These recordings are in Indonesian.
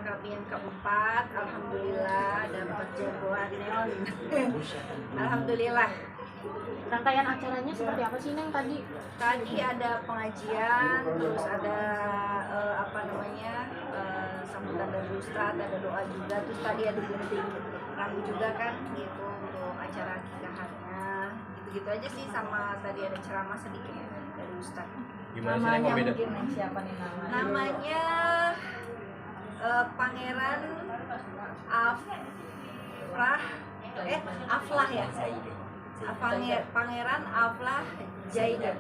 kami yang keempat, alhamdulillah dapat jagoan neon. Alhamdulillah. Rangkaian acaranya seperti apa sih Neng tadi? Tadi ada pengajian, terus ada sambutan dari ustadz, ada doa juga, terus tadi ada gunting rambut juga kan, gitu untuk acara akikahannya. Gitu-gitu aja sih, sama tadi ada ceramah sedikit dari ustadz. Gimana sih Neng, Namanya beda? mungkin siapa nih namanya? Namanya Pangeran Aflah ya. Pangeran Aflah Jaidan.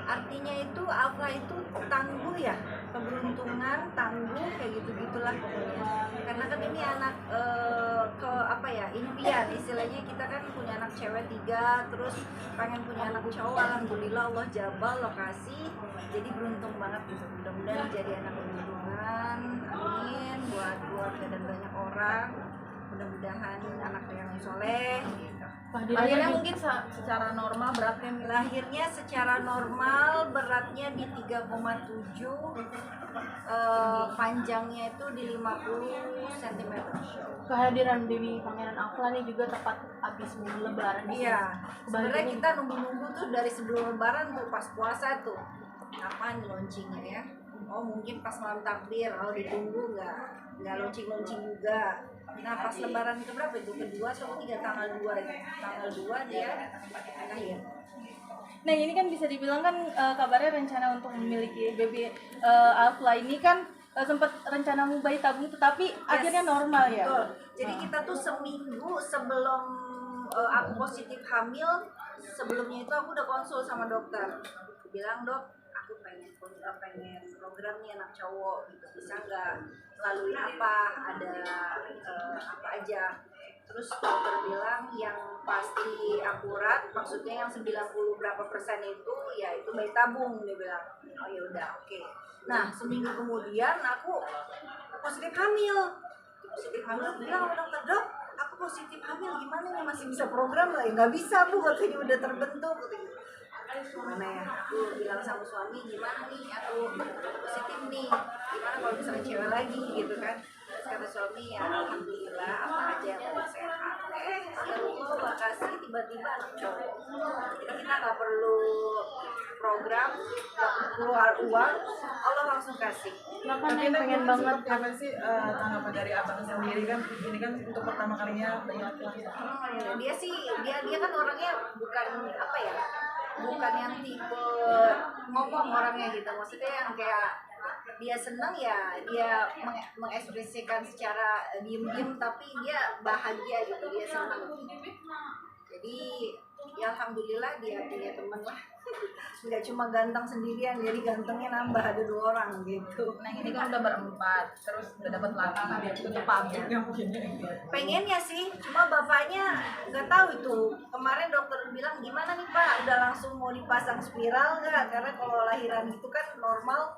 Artinya itu Aflah itu tangguh ya, keberuntungan, tangguh, kayak gitu-gitulah pokoknya. Karena kan ini anak impian istilahnya, kita kan punya anak cewek 3, terus pengen punya anak cowok. Alhamdulillah Allah jabal lokasi, jadi beruntung banget gitu. Mudah-mudahan jadi anak beruntungan, amin, buat keluarga dan banyak orang. Mudah-mudahan anak yang soleh gitu. Lahirnya mungkin secara normal beratnya Lahirnya secara normal beratnya di 3,7, panjangnya itu di 50 cm. Kehadiran Dewi Pangeran Aflah nih juga tepat habis minggu Lebaran. Iya, sebenarnya kita nunggu-nunggu tuh dari sebelum Lebaran tuh, pas puasa tuh kapan launchingnya ya. Oh mungkin pas malam takbir, ditunggu nggak launching juga. Nah pas Lebaran itu berapa itu? Kedua atau ketiga, tanggal 2 dia lahir. Nah ini kan bisa dibilang kan kabarnya rencana untuk memiliki baby Aflah ini kan sempat rencana mau bayi tabung, tetapi akhirnya normal ya. Betul. Jadi kita tuh seminggu sebelum aku positif hamil, sebelumnya itu aku udah konsul sama dokter. Aku bilang, dok, aku pengen program nih anak cowok gitu, bisa nggak, melalui apa, ada apa aja. Terus dokter bilang yang pasti akurat, maksudnya yang 90 berapa persen itu ya itu bayi tabung, dia bilang. Oh ya udah, oke. Nah seminggu kemudian aku positif hamil. Aku bilang sama dokter, dok, aku positif hamil, gimana nih, masih bisa program nggak? Ya nggak bisa bu, katanya udah terbentuk. Gimana ya, aku bilang sama suami, gimana nih aku positif nih, gimana kalau misalnya cewek lagi gitu kan. Terus kata suami, ya alhamdulillah apa aja yang penting sehat. Allah makasih, tiba-tiba anak cowok. Kita nggak perlu program, nggak perlu keluar uang, Allah langsung kasih. Tapi pengen banget apa sih tanggapan dari abang sendiri kan, ini kan untuk pertama kalinya bayi laki-laki. Dia kan orangnya bukan apa ya, bukan yang tipe ngomong orangnya gitu, maksudnya yang kayak dia seneng ya dia mengekspresikan secara diem-diem, tapi dia bahagia gitu, dia seneng. Jadi ya alhamdulillah dia punya teman lah, nggak cuma ganteng sendirian, jadi gantengnya nambah, ada 2 orang gitu. Nah ini kan udah berempat, terus udah dapat laki, itu pabriknya mungkin. Pengennya sih, cuma bapaknya nggak tahu itu. Kemarin dokter bilang, gimana nih Pak, udah langsung mau dipasang spiral nggak? Karena kalau lahiran itu kan normal,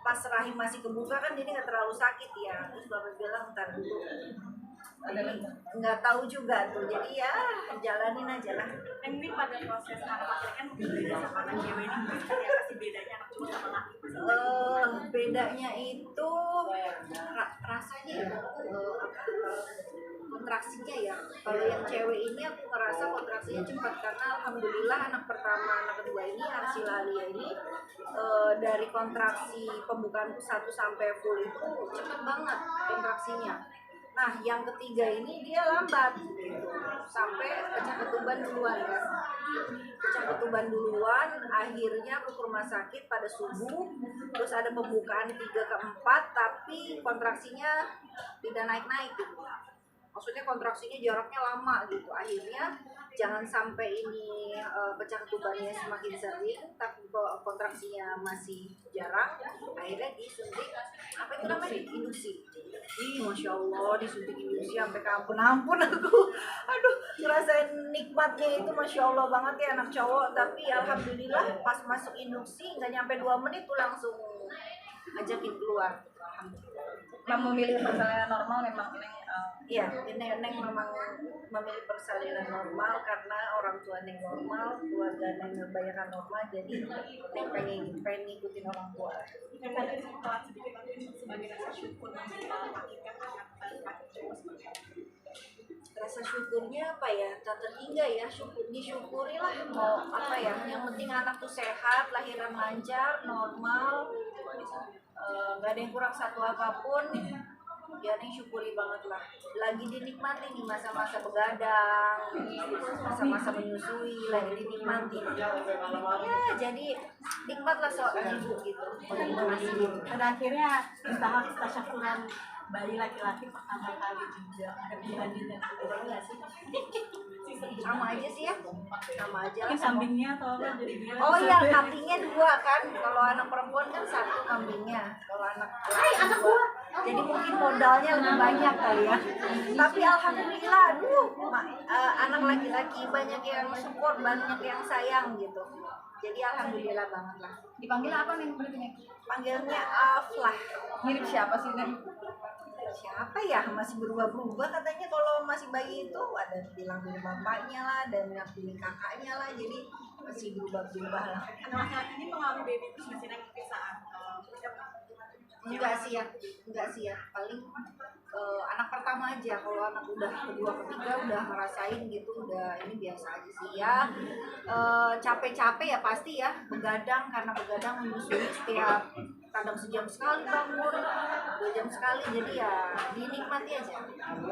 pas rahim masih kebuka kan, jadi nggak terlalu sakit ya. Terus bapak bilang ntar dulu. Nggak tahu juga tuh, jadi ya jalanin aja lah. Ini pada proses anak laki kan mungkin beda sama anak cewek ini, mungkin ya kasih bedanya anak cowok sama laki. Bedanya itu rasanya ya, kontraksinya ya. Kalau yang cewek ini aku ngerasa kontraksinya cepat, karena alhamdulillah anak pertama, anak kedua ini, Arsilalia ini dari kontraksi pembukaan 1 sampai full itu cepet banget kontraksinya. Nah yang ketiga ini dia lambat gitu, sampai pecah ketuban duluan kan. Pecah ketuban duluan, akhirnya aku ke rumah sakit pada subuh. Terus ada pembukaan 3 ke 4, tapi kontraksinya tidak naik-naik gitu. Maksudnya kontraksinya jaraknya lama gitu. Akhirnya jangan sampai ini pecah ketubannya semakin sering, tapi kontraksinya masih jarang, akhirnya disuntik apa itu namanya, induksi. Masya Allah, disuntik induksi sampai ke ampun aku. Aduh, ngerasain nikmatnya itu Masya Allah banget ya anak cowok. Tapi alhamdulillah pas masuk induksi nggak nyampe 2 menit tuh langsung ajakin keluar. Alhamdulillah. memilih persalinan normal memang Neng Iya, Neng memang memilih persalinan normal karena orang tua Neng normal, keluarga Neng kebanyakan normal, jadi Neng pengen ngikutin orang tua. Yang tadi sempat sedikit sebagai rasa syukur yang kita hakikat anak cowok seperti apa? Rasa syukurnya apa ya, tak terhingga ya, disyukurilah mau apa ya, yang penting anak tuh sehat, lahiran lancar, normal, nggak ada yang kurang satu apapun, ya Neng syukuri banget lah. Lagi dinikmati nih masa-masa begadang, masa-masa menyusui, lagi dinikmati. Ya jadi nikmatlah seorang ibu gitu. Pada akhirnya tahap tasyakuran bayi laki-laki pertama kali juga ada dibandingkan nggak sih? Sama aja sih ya, sama aja lah. Mungkin kambingnya atau apa jadi dia? Oh iya, kambingnya 2 kan. Kalau anak perempuan kan 1 kambingnya. Kalau anak laki 2. Jadi mungkin modalnya lebih banyak kali ya. Tapi alhamdulillah, anak laki-laki banyak yang support, banyak yang sayang gitu. Jadi alhamdulillah banget lah. dipanggil apa nih berarti? Panggilnya Aflah. Mirip siapa sih Neng? Siapa ya, masih berubah-berubah katanya. Kalau masih bayi itu ada bilang pilih bapaknya lah, dan yang pilih kakaknya lah, jadi masih berubah-berubah lah. Anak laki-laki ini mengalami baby blues nggak sih Neng mungkin saat Enggak sih ya, paling anak pertama aja. Kalau anak udah kedua ketiga udah ngerasain gitu, udah ini biasa aja sih ya. Capek-capek ya pasti ya, begadang, karena begadang menyusui setiap kadang sejam sekali bangun, 2 jam sekali, jadi ya dinikmati aja.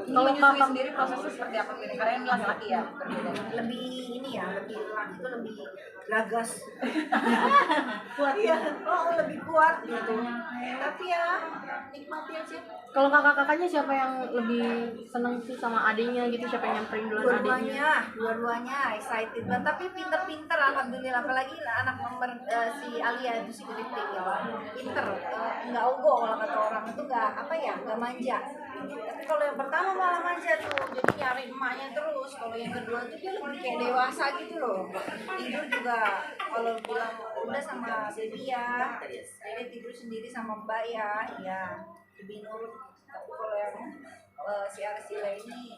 Kalau menyusui sendiri prosesnya seperti apa sih? Karena ini laki-laki ya berbeda. Lebih ini ya, lebih laki itu lebih gagas. kuat Iya, lebih kuat gitu. Tapi ya nikmati aja. Kalau kakak-kakaknya siapa yang lebih seneng sih sama adiknya gitu? Siapa yang nyamperin duluan adiknya? Dua-duanya excited banget, tapi pinter-pinter alhamdulillah. Apalagi anak nomor si Alia itu si Kritik ya, pinter, nggak ogo kalau kata orang itu, nggak manja. Tapi kalau yang pertama malah manja tuh, jadi nyari emaknya terus. Kalau yang kedua tuh dia lebih kayak dewasa gitu loh. Tidur juga kalau bilang udah sama baby ya, dia tidur sendiri sama mbak ya, lebih nurut. Tapi kalau yang si Arsila ini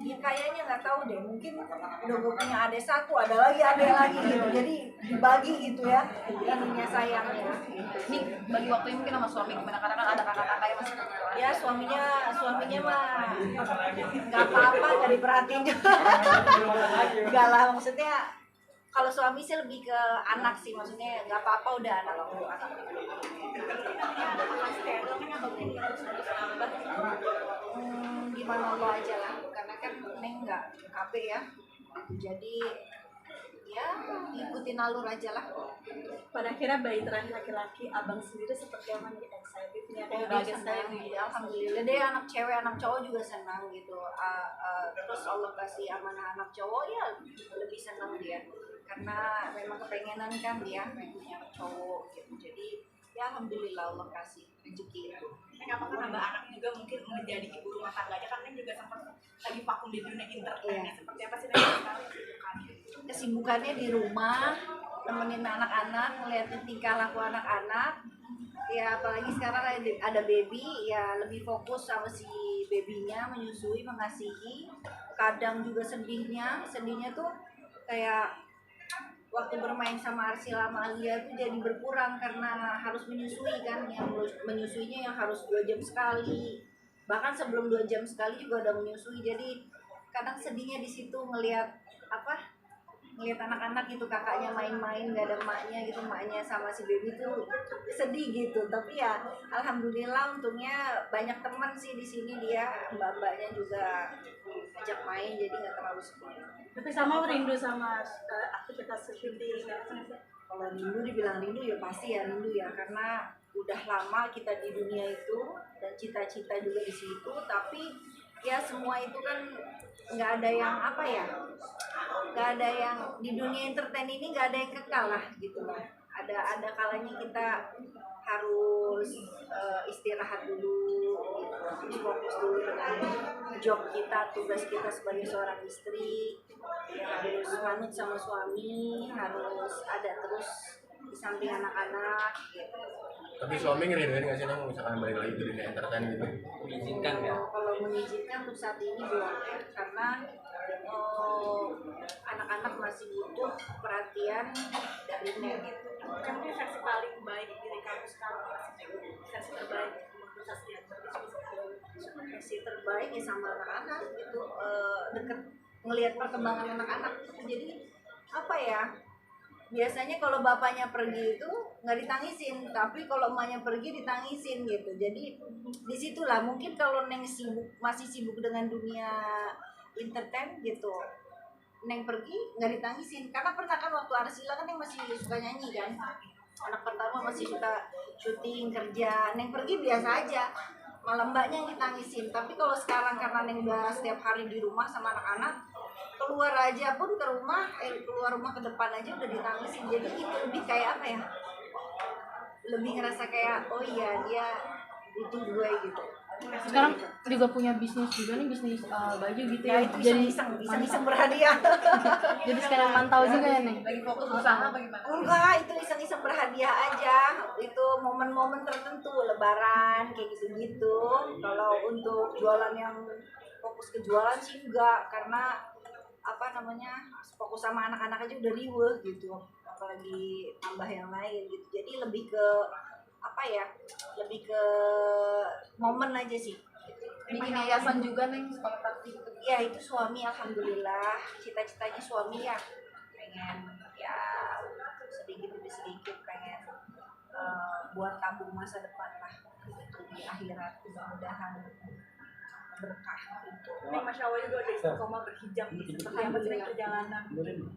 ya kayaknya nggak tahu deh, mungkin udah gue punya adik 1, ada lagi gitu, jadi dibagi gitu ya ininya sayangnya gitu. Ini bagi waktunya mungkin sama suami gimana? Karena kan ada kakak-kakak yang masih Ya suaminya mah nggak apa-apa, nggak diperhatiin. Nggak lah, maksudnya kalau suami sih lebih ke anak sih, maksudnya nggak apa-apa udah anak. Gimana Allah aja lah, karena kan Neng nggak KB ya, jadi ya ikutin alur aja lah. pada akhirnya bayi terakhir laki-laki abang sendiri seperti apa nih, excitednya kayak Bagus, bagus saya nih ya, alhamdulillah deh, anak cewek anak cowok juga senang gitu. Terus Allah kasih amanah anak cowok ya lebih senang dia, karena memang kepengenan kan dia pengen punya anak cowok gitu. Jadi ya alhamdulillah Allah kasih rezeki itu. Neng, apakah nambah anak juga mungkin menjadi ibu rumah tangga aja, kan Neng juga sempat lagi vakum di dunia internet. Seperti apa sih Neng sekarang kesibukannya? Kesibukannya di rumah, nemenin anak-anak, ngeliatin tingkah laku anak-anak. Ya apalagi sekarang ada baby, ya lebih fokus sama si babynya, menyusui, mengasihi. Kadang juga sedihnya tuh kayak waktu bermain sama Arsila sama Alia tuh jadi berkurang karena harus menyusui kan, yang menyusuinya yang harus 2 jam sekali, bahkan sebelum 2 jam sekali juga udah menyusui. Jadi kadang sedihnya di situ ngelihat anak-anak gitu, kakaknya main-main gak ada emaknya gitu, emaknya sama si baby tuh sedih gitu. Tapi ya alhamdulillah untungnya banyak teman sih di sini, dia mbak-mbaknya juga ajak main, jadi nggak terlalu sedih. Tapi sama rindu sama aktivitas syuting. Kalau rindu, dibilang rindu ya pasti ya rindu ya, karena udah lama kita di dunia itu dan cita-cita juga di situ. Tapi ya semua itu kan nggak ada yang nggak ada yang di dunia entertain ini, nggak ada yang kekal lah gitu lah. Ada kalanya kita harus istirahat dulu gitu, harus fokus dulu dengan job kita, tugas kita sebagai seorang istri, ya harus manut sama suami, harus ada terus di samping anak-anak gitu. Tapi suami ngeridoin nggak sih Neng misalkan balik lagi ke dunia entertain gitu? Mengizinkan ya. Kalau mengizinkan untuk saat ini belum ya, karena anak-anak masih butuh perhatian dari Nen gitu. Kan ini versi paling baik dari kamu sekarang, versi terbaik menurut Saskia. Versi terbaik ya sama anak-anak gitu, deket ngelihat perkembangan anak-anak gitu. Jadi apa ya, biasanya kalau bapaknya pergi itu nggak ditangisin, tapi kalau emaknya pergi ditangisin gitu. Jadi disitulah mungkin kalau Neng masih sibuk dengan dunia entertain gitu, Neng pergi nggak ditangisin. Karena pernah kan waktu Arsila kan Neng masih suka nyanyi kan, anak pertama masih suka syuting kerja, Neng pergi biasa aja, malah mbaknya yang ditangisin. Tapi kalau sekarang karena Neng udah setiap hari di rumah sama anak-anak, keluar aja pun ke rumah, keluar rumah ke depan aja udah ditangisin. Jadi itu lebih kayak apa ya, lebih ngerasa kayak oh iya dia butuh gue gitu. Sekarang juga punya bisnis juga nih, bisnis baju gitu Ya ya. itu Jadi iseng-iseng berhadiah. jadi sekalian mantau juga ya nih. Lagi fokus usaha bagaimana? Enggak, itu iseng-iseng berhadiah aja. Itu momen-momen tertentu, lebaran kayak gitu-gitu. Kalau untuk jualan yang fokus ke jualan sih enggak, karena apa namanya, fokus sama anak-anak aja udah riweuh gitu, apalagi tambah yang lain gitu. Jadi lebih ke apa ya, lebih ke momen aja sih. Bikin yayasan juga Neng, sekolah praktik. Ya itu suami, alhamdulillah, cita-citanya suami ya pengen ya sedikit demi sedikit pengen buat tabung masa depan lah gitu di akhirat, mudah-mudahan berkah gitu. Ini Masya Allah juga udah istiqomah berhijab nih. Seperti apa sih perjalanan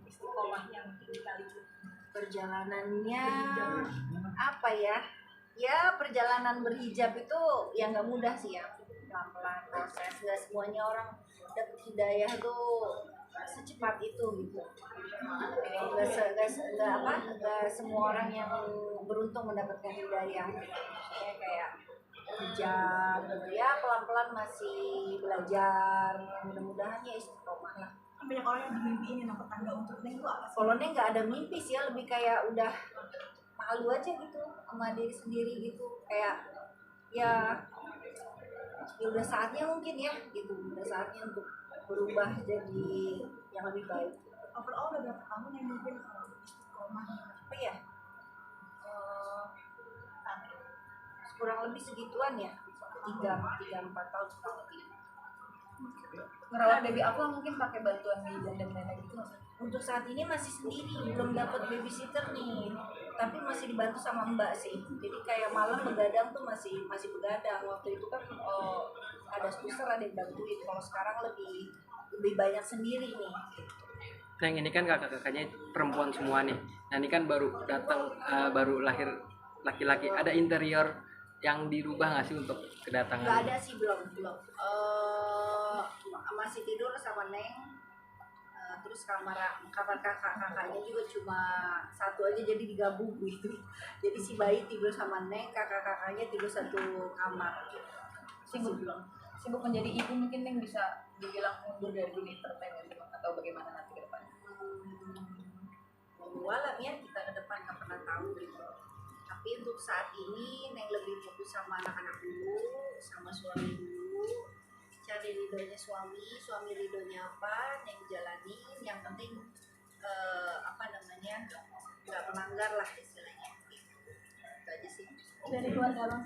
istiqomah yang tinggi kali itu? Perjalanannya apa ya? Ya perjalanan berhijab itu ya nggak mudah sih ya, pelan-pelan proses. Nggak semuanya orang dapet hidayah tuh secepat itu gitu. Nggak semua orang yang beruntung mendapatkan hidayah. Ya, kayak hijab gitu ya, pelan-pelan masih belajar. Mudah-mudahan ya istiqomah lah. Banyak orang yang dimimpiin yang pertanda untuk Neng itu apa sih? Kalau Neng nggak ada mimpi sih ya, lebih kayak udah malu aja gitu sama diri sendiri gitu, kayak ya udah saatnya mungkin ya gitu, udah saatnya untuk berubah jadi yang lebih baik. Overall udah berapa tahun yang mungkin istiqomah? Apa ya, kurang lebih segituan ya, 3-4 tahun kurang lebih. Ngerawat baby aku mungkin pakai bantuan bidan dan lain-lain gitu. Untuk saat ini masih sendiri, belum dapat babysitter nih, tapi masih dibantu sama mbak sih. Jadi kayak malam begadang tuh masih begadang. Waktu itu kan ada suster, ada yang bantuin. Kalau sekarang lebih banyak sendiri nih. Neng ini kan kakak-kakaknya perempuan semua nih. Nah ini kan baru datang, baru lahir laki-laki. Ada interior yang dirubah nggak sih untuk kedatangan? Gak ada sih, belum. Masih tidur sama Neng. Terus kamar kakak-kakaknya juga cuma satu aja, jadi digabung gitu. Jadi si bayi tidur sama Neng, kakak-kakaknya tidur satu kamar. Sibuk menjadi ibu mungkin Neng bisa dibilang mundur dari dunia entertainment atau bagaimana nanti ke depan? Walau ya kita ke depan nggak pernah tahu gitu. Tapi untuk saat ini Neng lebih fokus sama anak-anak dulu, sama suami dulu. Cari ridhonya suami ridhonya apa, Neng jalanin. Yang penting nggak melanggar lah istilahnya. Itu aja sih. Dari keluarga Bang